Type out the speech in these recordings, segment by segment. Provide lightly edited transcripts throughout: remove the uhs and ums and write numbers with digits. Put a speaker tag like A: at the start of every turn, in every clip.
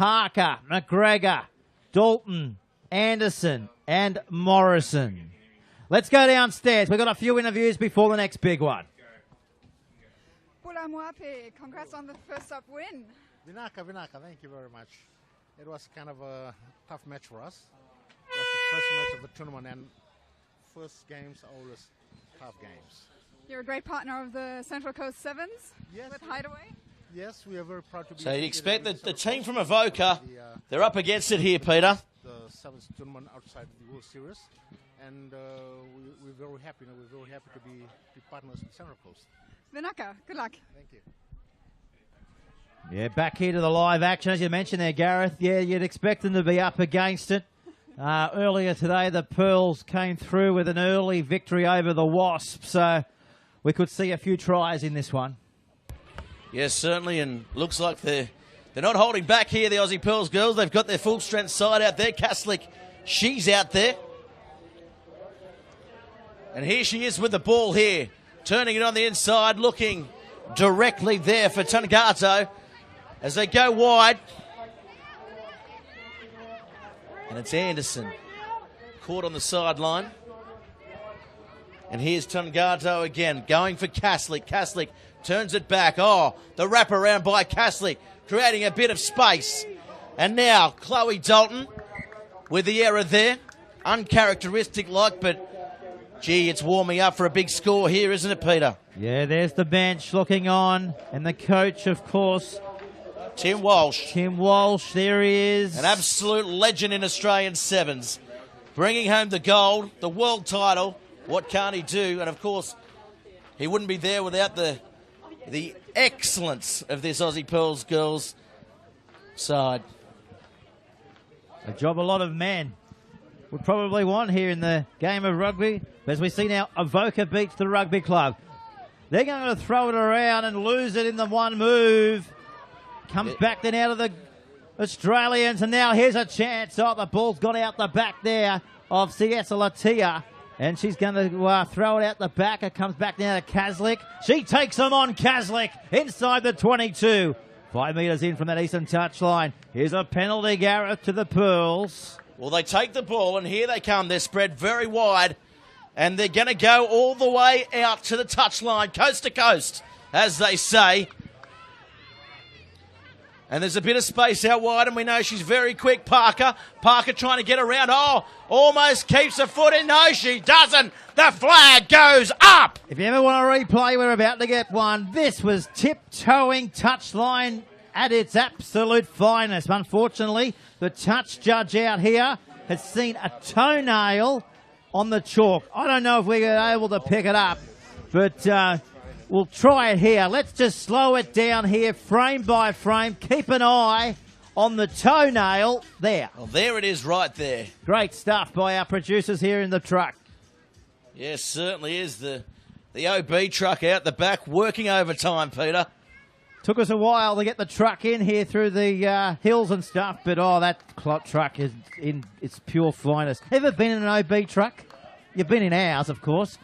A: Parker, McGregor, Dalton, Anderson, and Morrison. Let's go downstairs. We've got a few interviews before the next big one.
B: Pula Muapi, congrats on the first up win.
C: Vinaka, thank you very much. It was kind of a tough match for us. It was the first match of the tournament, and first games are always tough games.
B: You're a great partner of the Central Coast Sevens with Hideaway.
C: Yes, we are very proud to be.
D: So you expect that the team from Avoca, they're up against it here, Peter.
C: The Sevens tournament outside the World Series, and we're very happy. We're very happy to be partners with Central Coast.
B: Vinaka, good luck.
C: Thank you.
A: Yeah, back here to the live action, as you mentioned there, Gareth. Yeah, you'd expect them to be up against it. Earlier today, the Pearls came through with an early victory over the Wasps, so we could see a few tries in this one.
D: Yes, certainly, and looks like they're not holding back here, the Aussie Pearls girls. They've got their full-strength side out there. Kaslik, she's out there. And here she is with the ball here, turning it on the inside, looking directly there for Tanagato as they go wide. And it's Anderson caught on the sideline. And here's Tanagato again, going for Kaslik. Kaslik turns it back. Oh, the wraparound by Kaslik, creating a bit of space. And now Chloe Dalton with the error there. Uncharacteristic like, but gee, it's warming up for a big score here, isn't it, Peter?
A: Yeah, there's the bench looking on. And the coach, of course,
D: Tim Walsh.
A: Tim Walsh, there he is.
D: An absolute legend in Australian Sevens. Bringing home the gold, the world title. What can't he do? And, of course, he wouldn't be there without the excellence of this Aussie Pearls girls side.
A: A job a lot of men would probably want here in the game of rugby. As we see now, Avoca beats the rugby club. They're going to throw it around and lose it in the one move. Comes back then out of the Australians, and now here's a chance. Oh, the ball's got out the back there of CS Latia. And she's going to throw it out the back. It comes back now to Kaslik. She takes them on, Kaslik, inside the 22. 5 metres in from that eastern touchline. Here's a penalty, Gareth, to the Pearls.
D: Well, they take the ball, and here they come. They're spread very wide, and they're going to go all the way out to the touchline, coast to coast, as they say. And there's a bit of space out wide, and we know she's very quick, Parker. Parker trying to get around. Oh, almost keeps her foot in. No, she doesn't. The flag goes up.
A: If you ever want a replay, we're about to get one. This was tiptoeing touchline at its absolute finest. Unfortunately, the touch judge out here has seen a toenail on the chalk. I don't know if we were able to pick it up, but we'll try it here. Let's just slow it down here, frame by frame. Keep an eye on the toenail there.
D: Well, there it is right there.
A: Great stuff by our producers here in the truck.
D: Yes, certainly is. The OB truck out the back, working overtime, Peter.
A: Took us a while to get the truck in here through the hills and stuff, but that truck is in its pure finest. Ever been in an OB truck? You've been in ours, of course.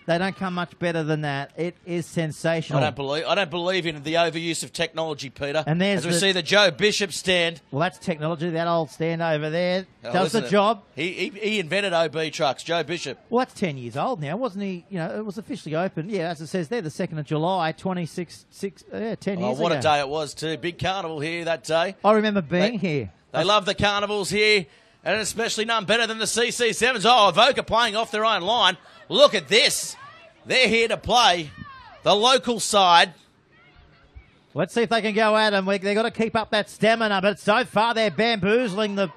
A: They don't come much better than that. It is sensational.
D: I don't believe in the overuse of technology, Peter.
A: And there's
D: as we see the Joe Bishop stand.
A: Well, that's technology. That old stand over there does the job.
D: He invented OB trucks, Joe Bishop.
A: Well, that's 10 years old now, wasn't he? You know, it was officially opened. Yeah, as it says there, the 2nd of July, 10 years ago.
D: Oh, what a day it was too. Big carnival here that day.
A: I remember being here.
D: They love the carnivals here, and especially none better than the CC7S. Oh, Avoca playing off their own line. Look at this. They're here to play the local side.
A: Let's see if they can go at them. They've got to keep up that stamina, but so far they're bamboozling the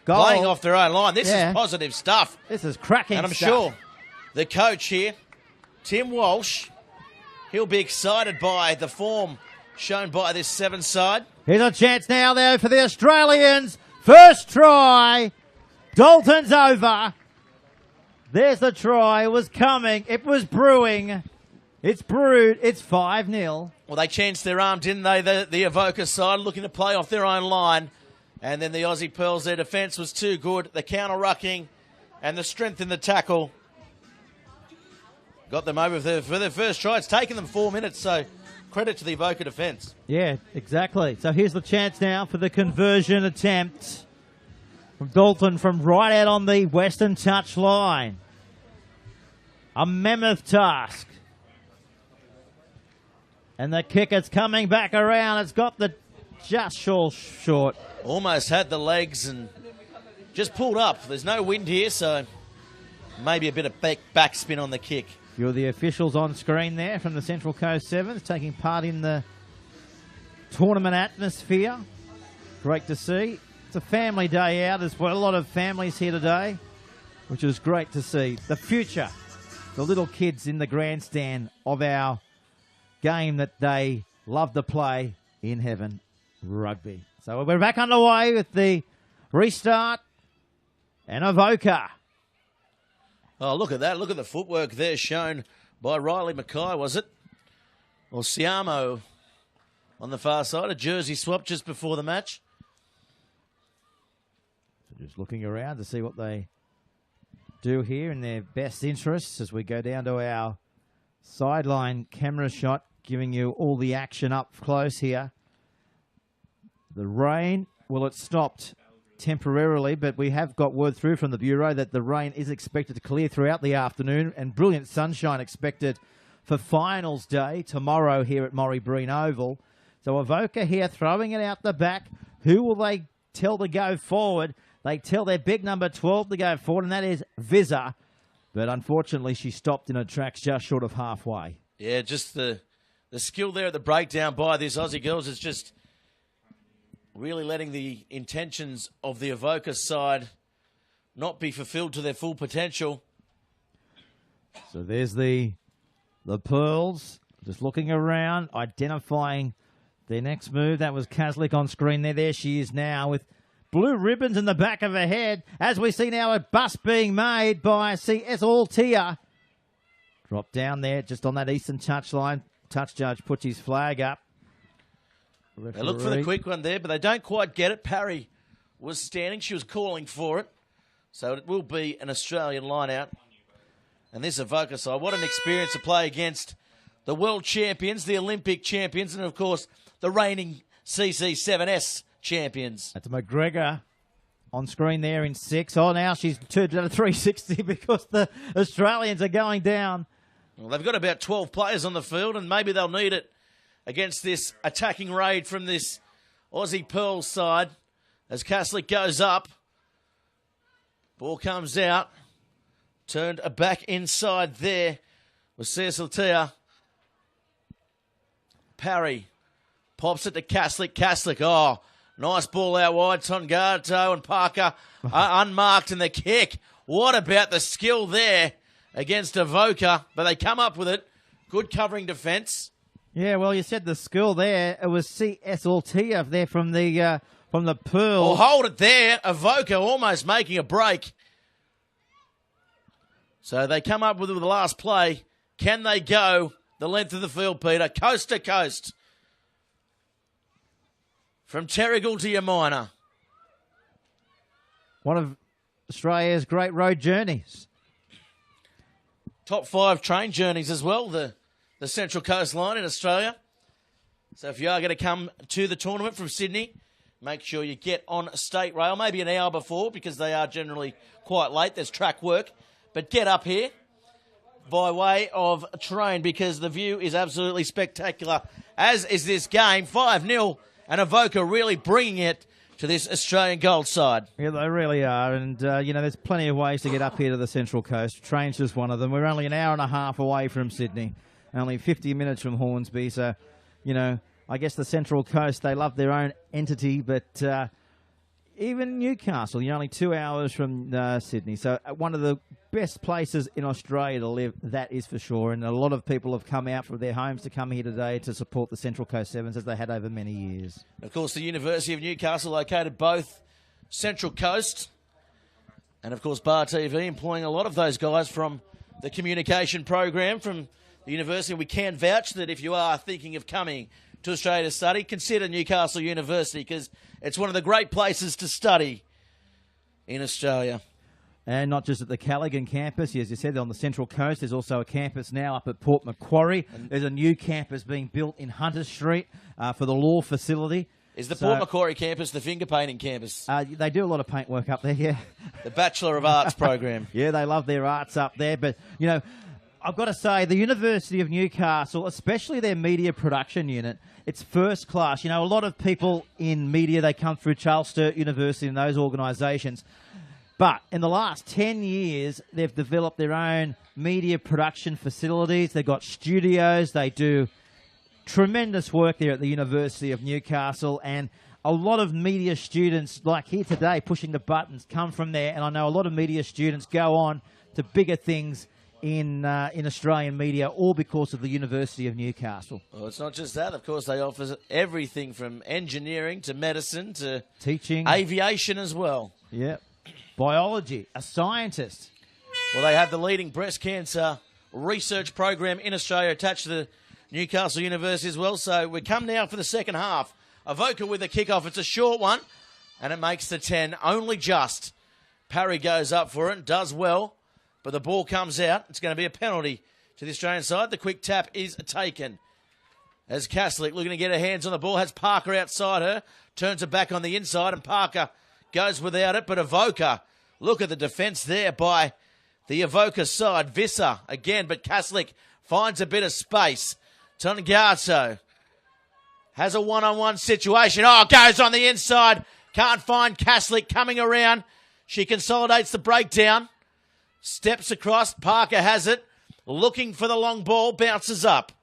A: goal.
D: Playing off their own line. This is positive stuff.
A: This is cracking
D: And I'm
A: stuff.
D: sure the coach here, Tim Walsh, he'll be excited by the form shown by this Sevens side.
A: Here's a chance now, though, for the Australians. First try. Dalton's over. There's the try. It was coming. It was brewing. It's brewed. It's 5-0.
D: Well, they chanced their arm, didn't they? The Avoca side looking to play off their own line. And then the Aussie Pearls, their defence was too good. The counter-rucking and the strength in the tackle got them over for their first try. It's taken them 4 minutes, so credit to the Avoca defence.
A: Yeah, exactly. So here's the chance now for the conversion attempt from Dalton from right out on the western touch line. A mammoth task. And the kicker's coming back around. It's got the just short.
D: Almost had the legs and just pulled up. There's no wind here, so maybe a bit of backspin on the kick.
A: You're the officials on screen there from the Central Coast Sevens taking part in the tournament atmosphere. Great to see. It's a family day out as well. A lot of families here today, which is great to see. The future, the little kids in the grandstand of our game that they love to play in heaven, rugby. So we're back underway with the restart and Avoca.
D: Oh, look at that. Look at the footwork there shown by Riley Mackay, was it? Or Siamo on the far side. A jersey swap just before the match.
A: So just looking around to see what they do here in their best interests as we go down to our sideline camera shot, giving you all the action up close here. The rain, well, it stopped temporarily, but we have got word through from the Bureau that the rain is expected to clear throughout the afternoon and brilliant sunshine expected for finals day tomorrow here at Morrie Breen Oval. So Avoca here throwing it out the back. Who will they tell to go forward? They tell their big number 12 to go forward, and that is Vizza. But unfortunately, she stopped in her tracks just short of halfway.
D: Yeah, just the skill there at the breakdown by these Aussie girls is just really letting the intentions of the Avoca side not be fulfilled to their full potential.
A: So there's the Pearls just looking around, identifying their next move. That was Kaslik on screen there. There she is now with blue ribbons in the back of her head. As we see now a bust being made by CS Altia. Drop down there just on that eastern touch line. Touch judge puts his flag up. Referee.
D: They look for the quick one there, but they don't quite get it. Parry was standing. She was calling for it. So it will be an Australian line-out. And this Avoca side, what an experience to play against the world champions, the Olympic champions, and, of course, the reigning CC7S champions.
A: That's McGregor on screen there in 6. Oh, now she's turned at a 360 because the Australians are going down.
D: Well, they've got about 12 players on the field, and maybe they'll need it against this attacking raid from this Aussie Pearls side. As Kaslik goes up, ball comes out, turned back inside there with Cecil Tia. Parry pops it to Kaslik. Kaslik, oh, nice ball out wide. Tongato and Parker are unmarked in the kick. What about the skill there against Avoca? But they come up with it. Good covering defence.
A: Yeah, well, you said the skill there. It was CS Altia there from the Pearl.
D: Well, hold it there. Avoca almost making a break. So they come up with the last play. Can they go the length of the field, Peter? Coast to coast. From Terrigal to Yamina.
A: One of Australia's great road journeys.
D: Top 5 train journeys as well, the Central Coast Line in Australia. So if you are going to come to the tournament from Sydney, make sure you get on State Rail, maybe an hour before because they are generally quite late. There's track work. But get up here by way of train because the view is absolutely spectacular, as is this game. 5-0, and Avoca really bringing it to this Australian gold side.
A: Yeah, they really are. And, there's plenty of ways to get up here to the Central Coast. Train's just one of them. We're only an hour and a half away from Sydney, only 50 minutes from Hornsby. So, I guess the Central Coast, they love their own entity, but even Newcastle, you're only 2 hours from Sydney. So one of the best places in Australia to live, that is for sure. And a lot of people have come out from their homes to come here today to support the Central Coast Sevens as they had over many years.
D: Of course, the University of Newcastle located both Central Coast and, of course, Bar TV, employing a lot of those guys from the communication program from the university. We can vouch that if you are thinking of coming to Australia to study, consider Newcastle University because it's one of the great places to study in Australia.
A: And not just at the Callaghan campus, as you said, on the Central Coast. There's also a campus now up at Port Macquarie. There's a new campus being built in Hunter Street for the law facility.
D: Is the Port Macquarie campus the finger painting campus?
A: They do a lot of paint work up there, yeah.
D: The Bachelor of Arts program.
A: Yeah, they love their arts up there. But, you know, I've got to say, the University of Newcastle, especially their media production unit, it's first class. You know, a lot of people in media, they come through Charles Sturt University and those organisations. But in the last 10 years, they've developed their own media production facilities. They've got studios. They do tremendous work there at the University of Newcastle. And a lot of media students, like here today, pushing the buttons, come from there. And I know a lot of media students go on to bigger things in Australian media, all because of the University of Newcastle.
D: Well, it's not just that. Of course, they offer everything from engineering to medicine to
A: teaching,
D: aviation as well.
A: Yeah. Biology, a scientist.
D: Well, they have the leading breast cancer research program in Australia attached to the Newcastle University as well. So we come now for the second half. Avoca with a kickoff. It's a short one, and it makes the 10 only just. Parry goes up for it and does well, but the ball comes out. It's going to be a penalty to the Australian side. The quick tap is taken. As Kaslik looking to get her hands on the ball, has Parker outside her, turns it back on the inside, and Parker goes without it, but Avoca, look at the defence there by the Avoca side. Visser again, but Kaslik finds a bit of space. Tongato has a one-on-one situation. Oh, goes on the inside. Can't find Kaslik coming around. She consolidates the breakdown. Steps across. Parker has it. Looking for the long ball. Bounces up.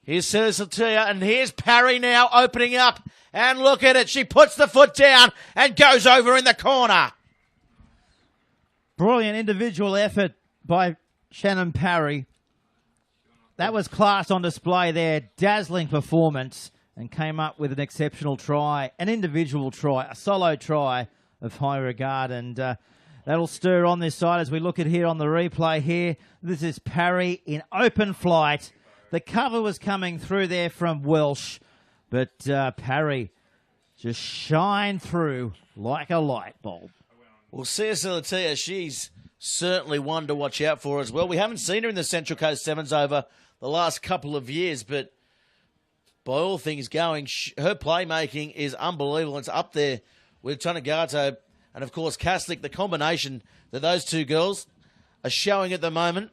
D: Here's Cecilia, and here's Parry now opening up. And look at it. She puts the foot down and goes over in the corner.
A: Brilliant individual effort by Shannon Parry. That was class on display there. Dazzling performance, and came up with an exceptional try, an individual try, a solo try of high regard. And that'll stir on this side as we look at here on the replay here. This is Parry in open flight. The cover was coming through there from Welsh, but Parry just shined through like a light bulb.
D: Well, Cecilia, she's certainly one to watch out for as well. We haven't seen her in the Central Coast Sevens over the last couple of years, but by all things going, her playmaking is unbelievable. It's up there with Tonagato and, of course, Kaslik. The combination that those two girls are showing at the moment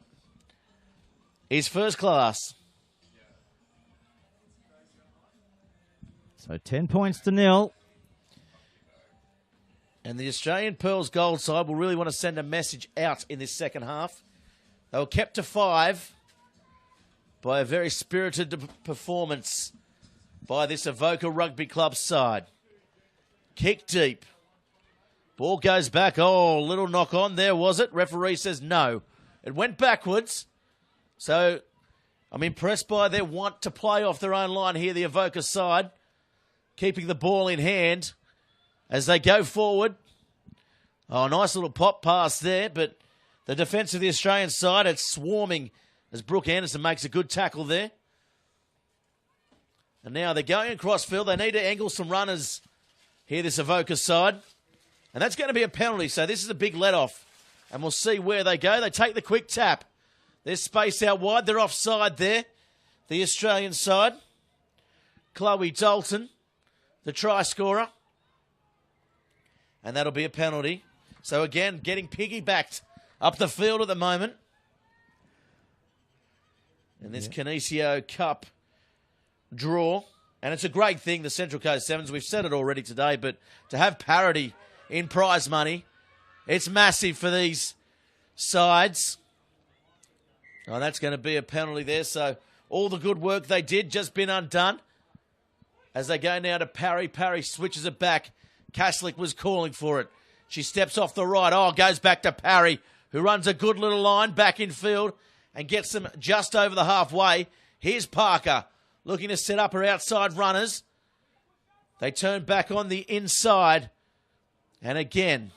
D: is first class.
A: So 10 points to 0.
D: And the Australian Pearls Gold side will really want to send a message out in this second half. They were kept to 5 by a very spirited performance by this Avoca Rugby Club side. Kick deep. Ball goes back. Oh, little knock on there, was it? Referee says no. It went backwards. So I'm impressed by their want to play off their own line here, the Avoca side. Keeping the ball in hand as they go forward. Oh, nice little pop pass there, but the defence of the Australian side, it's swarming as Brooke Anderson makes a good tackle there. And now they're going across field. They need to angle some runners here, this Avoca side. And that's going to be a penalty, so this is a big let-off. And we'll see where they go. They take the quick tap. There's space out wide. They're offside there, the Australian side. Chloe Dalton, the try scorer. And that'll be a penalty. So again, getting piggybacked up the field at the moment. In this Kinesio Cup draw. And it's a great thing, the Central Coast Sevens. We've said it already today, but to have parity in prize money, it's massive for these sides. Oh, that's going to be a penalty there. So all the good work they did just been undone. As they go now to Parry. Parry switches it back. Kaslik was calling for it. She steps off the right. Oh, goes back to Parry, who runs a good little line back in field and gets them just over the halfway. Here's Parker looking to set up her outside runners. They turn back on the inside. And again,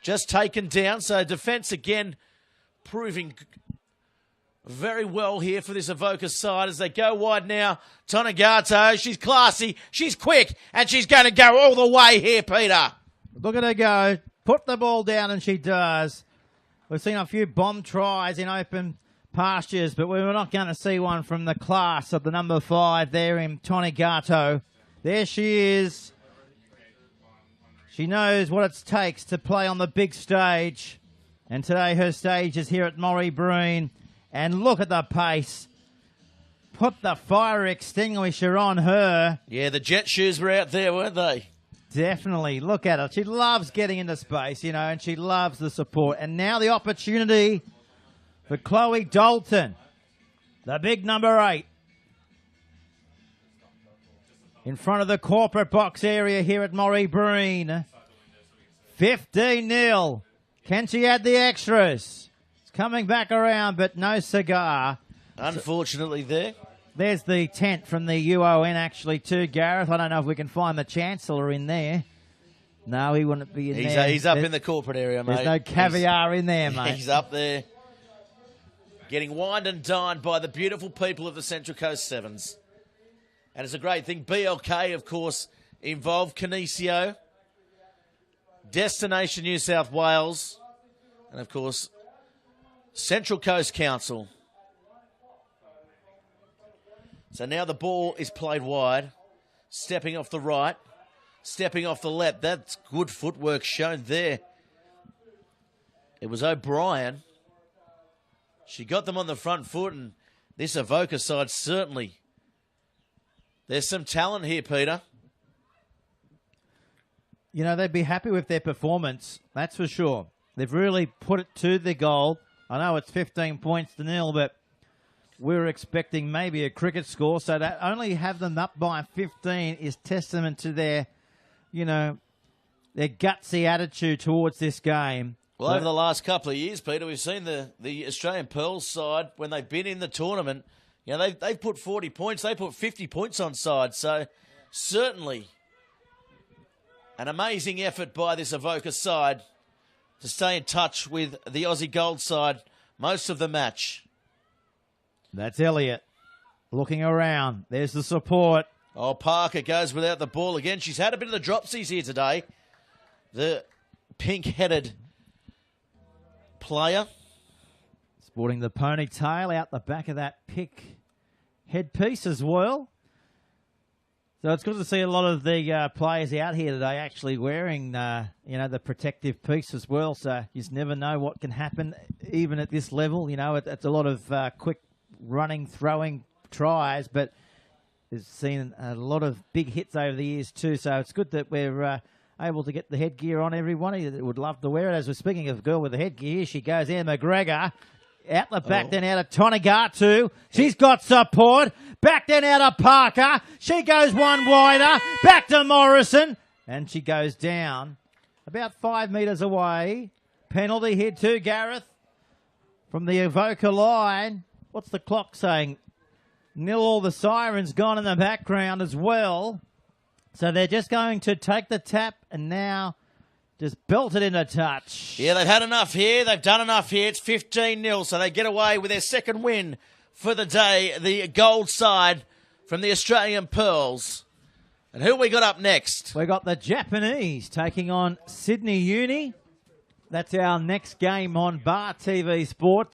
D: just taken down. So defence again proving very well here for this Avoca side as they go wide now. Tonagato, she's classy, she's quick, and she's going to go all the way here, Peter.
A: Look at her go. put the ball down, and she does. We've seen a few bomb tries in open pastures, but we were not going to see one from the class of the number 5 there in Tonigato. There she is. She knows what it takes to play on the big stage. And today her stage is here at Morrie Breen. And look at the pace. Put the fire extinguisher on her.
D: Yeah, the jet shoes were out there, weren't they?
A: Definitely. Look at her. She loves getting into space, you know, and she loves the support. And now the opportunity for Chloe Dalton, the big number 8. In front of the corporate box area here at Morrie Breen. 15-0. Can she add the extras? It's coming back around, but no cigar.
D: Unfortunately there.
A: There's the tent from the UON actually too, Gareth. I don't know if we can find the Chancellor in there. No, he wouldn't be in there.
D: He's up in the corporate area, mate.
A: There's no caviar in there, mate.
D: He's up there. Getting wined and dined by the beautiful people of the Central Coast Sevens. And it's a great thing. BLK, of course, involved Kinesio, Destination New South Wales, and, of course, Central Coast Council. So now the ball is played wide, stepping off the right, stepping off the left. That's good footwork shown there. It was O'Brien. She got them on the front foot, and this Avoca side certainly. There's some talent here, Peter.
A: You know, they'd be happy with their performance, that's for sure. They've really put it to the goal. I know it's 15 points to 0, but we were expecting maybe a cricket score, so to only have them up by 15 is testament to their, you know, their gutsy attitude towards this game.
D: Well, over the last couple of years, Peter, we've seen the Australian Pearls side, when they've been in the tournament, you know, they've put 40 points, they put 50 points on side, so certainly an amazing effort by this Avoca side to stay in touch with the Aussie Gold side most of the match.
A: That's Elliott looking around. There's the support.
D: Oh, Parker goes without the ball again. She's had a bit of the dropsies here today. The pink-headed player.
A: Sporting the ponytail out the back of that pick headpiece as well. So it's good to see a lot of the players out here today actually wearing, you know, the protective piece as well. So you just never know what can happen, even at this level. You know, it's a lot of quick running, throwing tries, but we've seen a lot of big hits over the years too. So it's good that we're able to get the headgear on everyone that would love to wear it. As we're speaking of a girl with the headgear, here she goes, Anne McGregor. Out the back, then out of Tonigatu. She's got support. Back then out of Parker. She goes one wider. Back to Morrison. And she goes down about 5 metres away. Penalty here too, Gareth. From the Avoca line. What's the clock saying? 0 all. The sirens gone in the background as well. So they're just going to take the tap and now just belt it into touch.
D: Yeah, they've had enough here. They've done enough here. It's 15-0, so they get away with their second win for the day. The gold side from the Australian Pearls. And who we got up next?
A: We got the Japanese taking on Sydney Uni. That's our next game on Bar TV Sport.